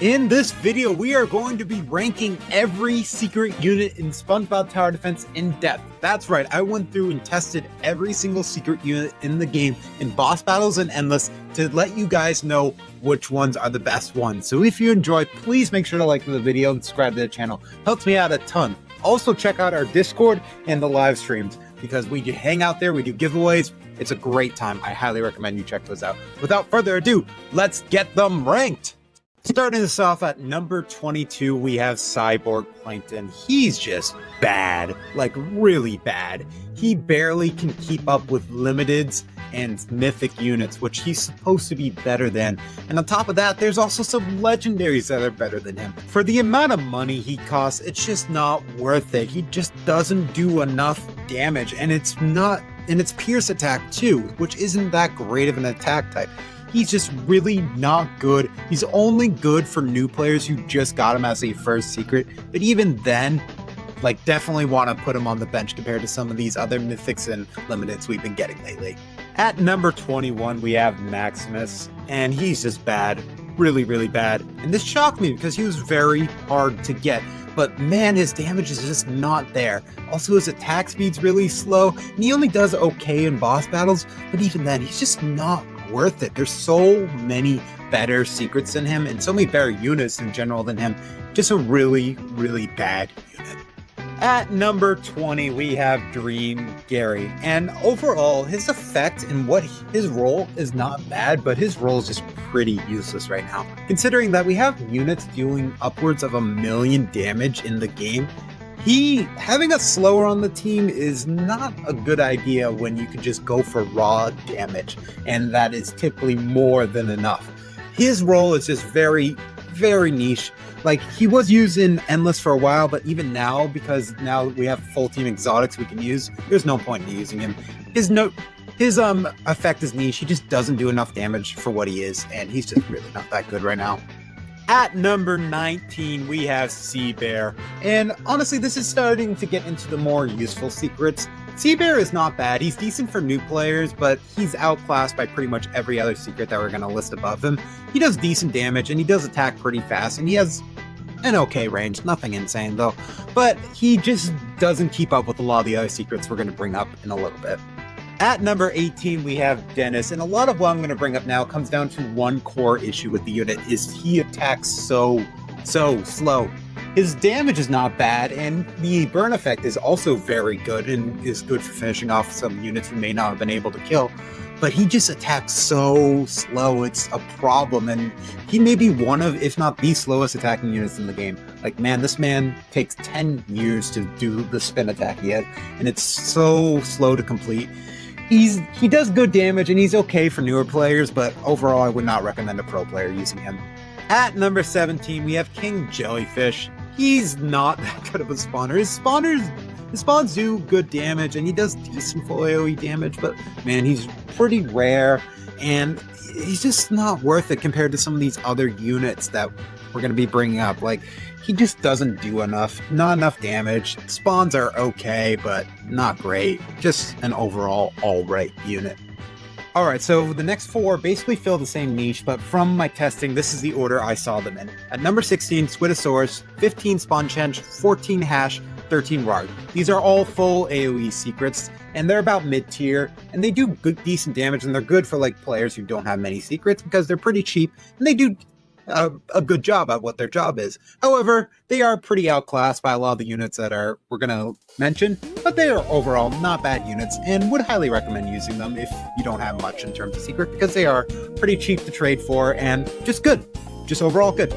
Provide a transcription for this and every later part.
In this video, we are going to be ranking every secret unit in SpongeBob Tower Defense in depth. That's right, I went through and tested every single secret unit in the game in boss battles and endless to let you guys know which ones are the best ones. So if you enjoyed, please make sure to like the video and subscribe to the channel. Helps me out a ton. Also check out our Discord and the live streams because we hang out there, we do giveaways. It's a great time. I highly recommend you check those out. Without further ado, let's get them ranked. Starting this off at number 22, we have Cyborg Plankton. He's just bad, like really bad. He barely can keep up with limiteds and mythic units, which he's supposed to be better than. And on top of that, there's also some legendaries that are better than him. For the amount of money he costs, it's just not worth it. He just doesn't do enough damage, and it's Pierce attack too, which isn't that great of an attack type. He's just really not good. He's only good for new players who just got him as a first secret. But even then, like, definitely want to put him on the bench compared to some of these other mythics and limiteds we've been getting lately. At number 21, we have Maximus, and he's just bad. Really, really bad. And this shocked me because he was very hard to get. But man, his damage is just not there. Also, his attack speed's really slow, and he only does okay in boss battles, but even then, he's just not worth it. There's so many better secrets than him, and so many better units in general than him. Just a really, really bad unit. At number 20, we have Dream Gary, and overall, his effect and his role is not bad, but his role is just pretty useless right now. Considering that we have units dealing upwards of 1,000,000 damage in the game, having a slower on the team is not a good idea when you can just go for raw damage, and that is typically more than enough. His role is just very, very niche. Like, he was used in Endless for a while, but even now, because now we have full team exotics we can use, there's no point in using him. His effect is niche. He just doesn't do enough damage for what he is, and he's just really not that good right now. At number 19, we have Sea Bear. And honestly, this is starting to get into the more useful secrets. Sea Bear is not bad. He's decent for new players, but he's outclassed by pretty much every other secret that we're going to list above him. He does decent damage, and he does attack pretty fast, and he has an okay range. Nothing insane, though. But he just doesn't keep up with a lot of the other secrets we're going to bring up in a little bit. At number 18, we have Dennis, and a lot of what I'm going to bring up now comes down to one core issue with the unit, is he attacks so slow. His damage is not bad, and the burn effect is also very good, and is good for finishing off some units we may not have been able to kill, but he just attacks so slow. It's a problem, and he may be one of, if not the slowest attacking units in the game. Like, man, this man takes 10 years to do the spin attack he has, and it's so slow to complete. He does good damage, and he's okay for newer players, but overall I would not recommend a pro player using him. At number 17, we have King Jellyfish. He's not that good of a spawner. His spawns do good damage, and he does decent full AoE damage, but man, he's pretty rare, and he's just not worth it compared to some of these other units that we're going to be bringing up. Like, he just doesn't do enough, not enough damage. Spawns are okay, but not great. Just an overall alright unit. Alright, so the next four basically fill the same niche, but from my testing, this is the order I saw them in. At number 16, Squidosaurus, 15 Spongench, 14 Hash, 13 Rard. These are all full AoE secrets, and they're about mid-tier, and they do good, decent damage, and they're good for like players who don't have many secrets because they're pretty cheap, and they do a good job at what their job is. However, they are pretty outclassed by a lot of the units that we're going to mention, but they are overall not bad units, and would highly recommend using them if you don't have much in terms of secret, because they are pretty cheap to trade for, and just good. Just overall good.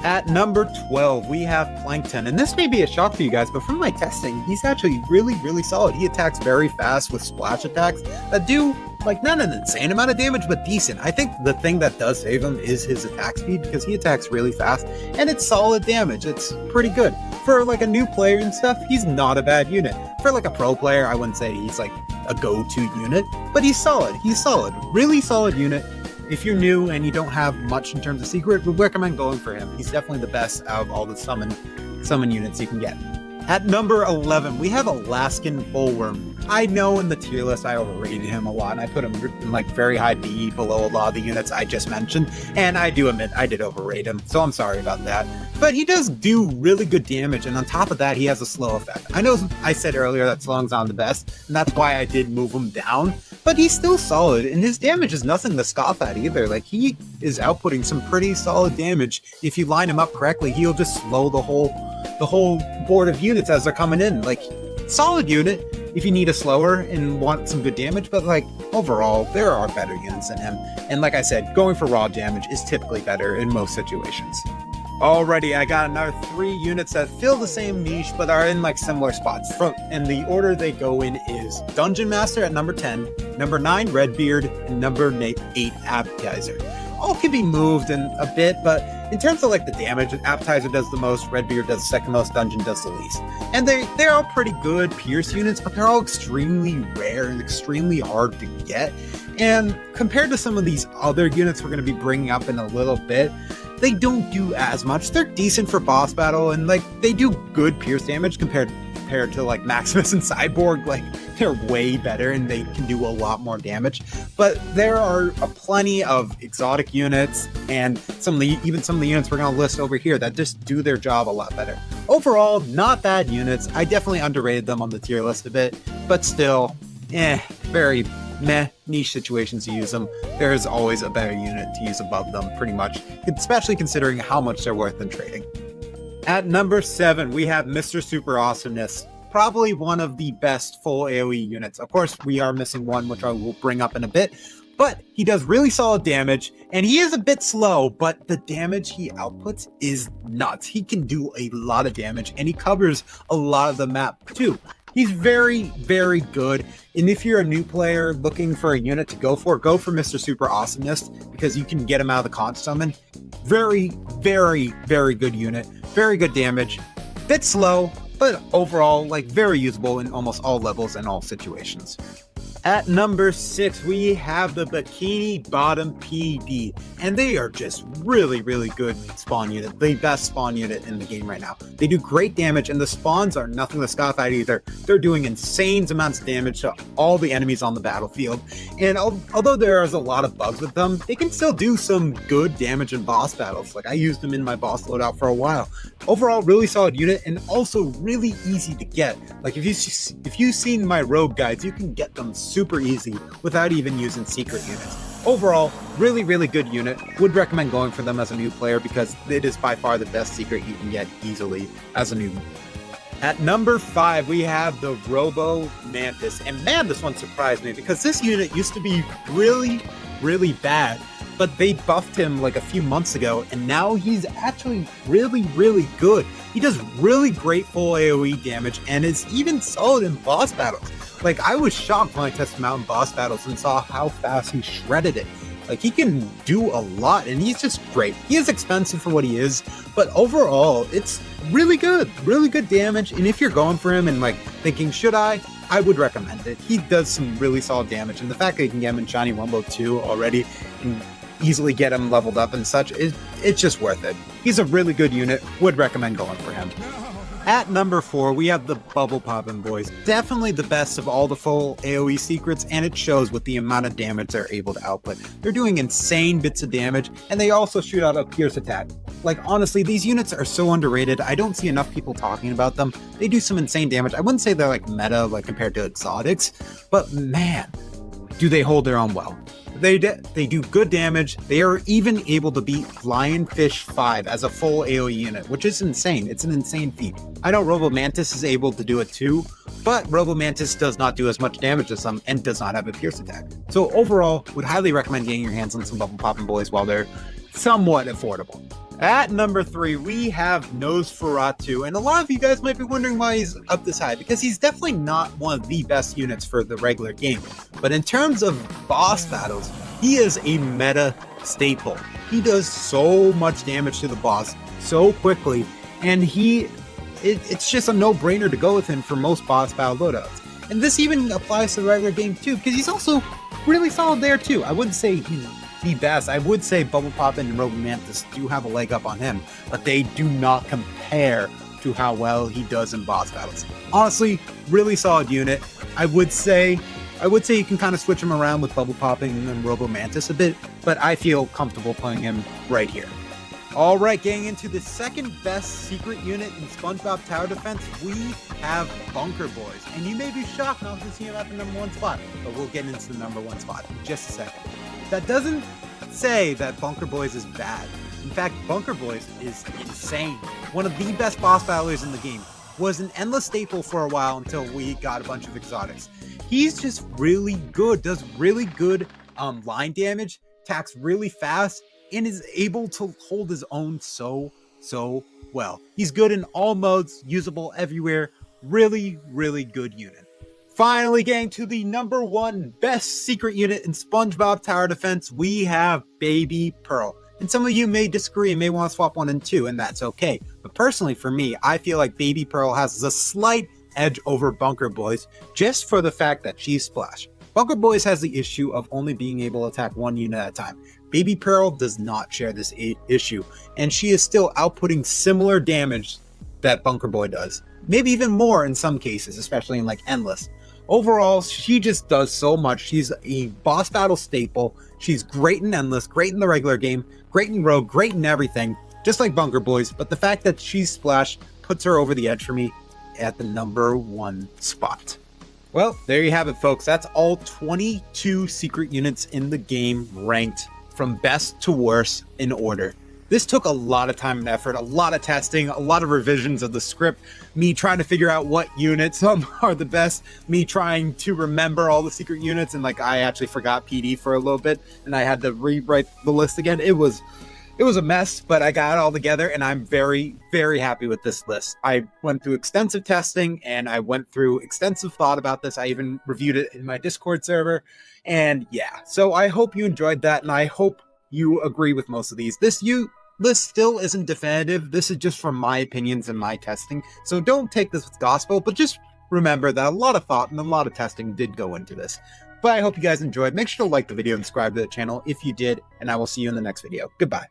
At number 12, we have Plankton, and this may be a shock to you guys, but from my testing, he's actually really, really solid. He attacks very fast with splash attacks that do, like, not an insane amount of damage, but decent. I think the thing that does save him is his attack speed, because he attacks really fast, and it's solid damage. It's pretty good. For, like, a new player and stuff, he's not a bad unit. For, like, a pro player, I wouldn't say he's, like, a go-to unit, but he's solid. He's solid. Really solid unit. If you're new and you don't have much in terms of secret, would recommend going for him. He's definitely the best out of all the summon units you can get. At number 11, we have Alaskan Bullworm. I know in the tier list I overrated him a lot, and I put him in like very high B below a lot of the units I just mentioned, and I do admit I did overrate him, so I'm sorry about that. But he does do really good damage, and on top of that, he has a slow effect. I know I said earlier that slowing's not the best, and that's why I did move him down, but he's still solid, and his damage is nothing to scoff at either. Like, he is outputting some pretty solid damage. If you line him up correctly, he'll just slow the whole board of units as they're coming in. Like, solid unit if you need a slower and want some good damage, but like overall there are better units than him, and like I said, going for raw damage is typically better in most situations. Alrighty, I got another 3 units that fill the same niche but are in like similar spots, and the order they go in is Dungeon Master at number 10, number 9 Redbeard, and number 8 Appetizer. All can be moved in a bit, but in terms of like the damage, Appetizer does the most, Redbeard does the second most, Dungeon does the least. And they're all pretty good Pierce units, but they're all extremely rare and extremely hard to get. And compared to some of these other units we're going to be bringing up in a little bit, they don't do as much. They're decent for boss battle, and like they do good Pierce damage compared to like Maximus and Cyborg. Like, they're way better and they can do a lot more damage. But there are plenty of exotic units and even some of the units we're going to list over here that just do their job a lot better. Overall, not bad units. I definitely underrated them on the tier list a bit, but still, very meh niche situations to use them. There is always a better unit to use above them, pretty much, especially considering how much they're worth in trading. At number 7, we have Mr. Super Awesomeness. Probably one of the best full AoE units. Of course, we are missing one, which I will bring up in a bit, but he does really solid damage, and he is a bit slow, but the damage he outputs is nuts. He can do a lot of damage, and he covers a lot of the map too. He's very, very good, and if you're a new player looking for a unit to go for Mr. Super Awesomeness, because you can get him out of the con summon. Very, very, very good unit. Very good damage. Bit slow, but overall, like, very usable in almost all levels and all situations. At number 6, we have the Bikini Bottom PD, and they are just really, really good spawn unit, the best spawn unit in the game right now. They do great damage, and the spawns are nothing to scoff at either. They're doing insane amounts of damage to all the enemies on the battlefield, and although there is a lot of bugs with them, they can still do some good damage in boss battles. Like, I used them in my boss loadout for a while. Overall, really solid unit, and also really easy to get. Like, if you've seen my rogue guides, you can get them super easy without even using secret units. Overall, really, really good unit. Would recommend going for them as a new player because it is by far the best secret you can get easily as a newbie. At number 5, we have the Robo Mantis, and man, this one surprised me because this unit used to be really, really bad, but they buffed him like a few months ago, and now he's actually really, really good. He does really great full AoE damage and is even solid in boss battles. Like, I was shocked when I tested him out in boss battles and saw how fast he shredded it. Like, he can do a lot, and he's just great. He is expensive for what he is, but overall, it's really good damage, and if you're going for him and, like, thinking, should I would recommend it. He does some really solid damage, and the fact that you can get him in Shiny Wumbo 2 already, and easily get him leveled up and such, it's just worth it. He's a really good unit, would recommend going for him. At number 4, we have the Bubble Poppin' Boys. Definitely the best of all the full AoE secrets, and it shows with the amount of damage they're able to output. They're doing insane bits of damage, and they also shoot out a Pierce attack. Like, honestly, these units are so underrated. I don't see enough people talking about them. They do some insane damage. I wouldn't say they're like meta, like compared to exotics, but man, do they hold their own well. They do good damage. They are even able to beat Lionfish 5 as a full AoE unit, which is insane. It's an insane feat. I know Robo Mantis is able to do it too, but Robo Mantis does not do as much damage as some and does not have a Pierce attack. So overall, would highly recommend getting your hands on some Bubble Poppin' Boys while they're somewhat affordable. At number 3, we have Nosferatu, and a lot of you guys might be wondering why he's up this high, because he's definitely not one of the best units for the regular game. But in terms of boss battles, he is a meta staple. He does so much damage to the boss so quickly, and it's just a no-brainer to go with him for most boss battle loadouts. And this even applies to the regular game too, because he's also really solid there too. I wouldn't say he's the best. I would say Bubble Poppin' and Robo Mantis do have a leg up on him, but they do not compare to how well he does in boss battles. Honestly, really solid unit. I would say you can kind of switch him around with Bubble Popping and Robo Mantis a bit, but I feel comfortable playing him right here. All right, getting into the second best secret unit in SpongeBob Tower Defense, we have Bunker Boys. And you may be shocked not to see him at the #1 spot, but we'll get into the #1 spot in just a second. That doesn't say that Bunker Boys is bad. In fact, Bunker Boys is insane. One of the best boss battlers in the game. Was an endless staple for a while until we got a bunch of exotics. He's just really good, does really good line damage, attacks really fast, and is able to hold his own so well. He's good in all modes, usable everywhere. Really, really good unit. Finally, getting to the #1 best secret unit in SpongeBob Tower Defense, we have Baby Pearl. And some of you may disagree and may want to swap 1 and 2, and that's okay. But personally, for me, I feel like Baby Pearl has a slight edge over Bunker Boys, just for the fact that she's Splash. Bunker Boys has the issue of only being able to attack 1 unit at a time. Baby Pearl does not share this issue, and she is still outputting similar damage that Bunker Boy does. Maybe even more in some cases, especially in like Endless. Overall, she just does so much. She's a boss battle staple. She's great in Endless, great in the regular game, great in Rogue, great in everything, just like Bunker Boys, but the fact that she's Splash puts her over the edge for me at the #1 spot. Well, there you have it, folks. That's all 22 secret units in the game ranked from best to worst in order. This took a lot of time and effort, a lot of testing, a lot of revisions of the script, me trying to figure out what units are the best, me trying to remember all the secret units, and like I actually forgot PD for a little bit, and I had to rewrite the list again. It was a mess, but I got it all together, and I'm very, very happy with this list. I went through extensive testing, and I went through extensive thought about this. I even reviewed it in my Discord server, and yeah. So I hope you enjoyed that, and I hope you agree with most of these. This still isn't definitive. This is just from my opinions and my testing. So don't take this with gospel, but just remember that a lot of thought and a lot of testing did go into this. But I hope you guys enjoyed. Make sure to like the video and subscribe to the channel if you did, and I will see you in the next video. Goodbye.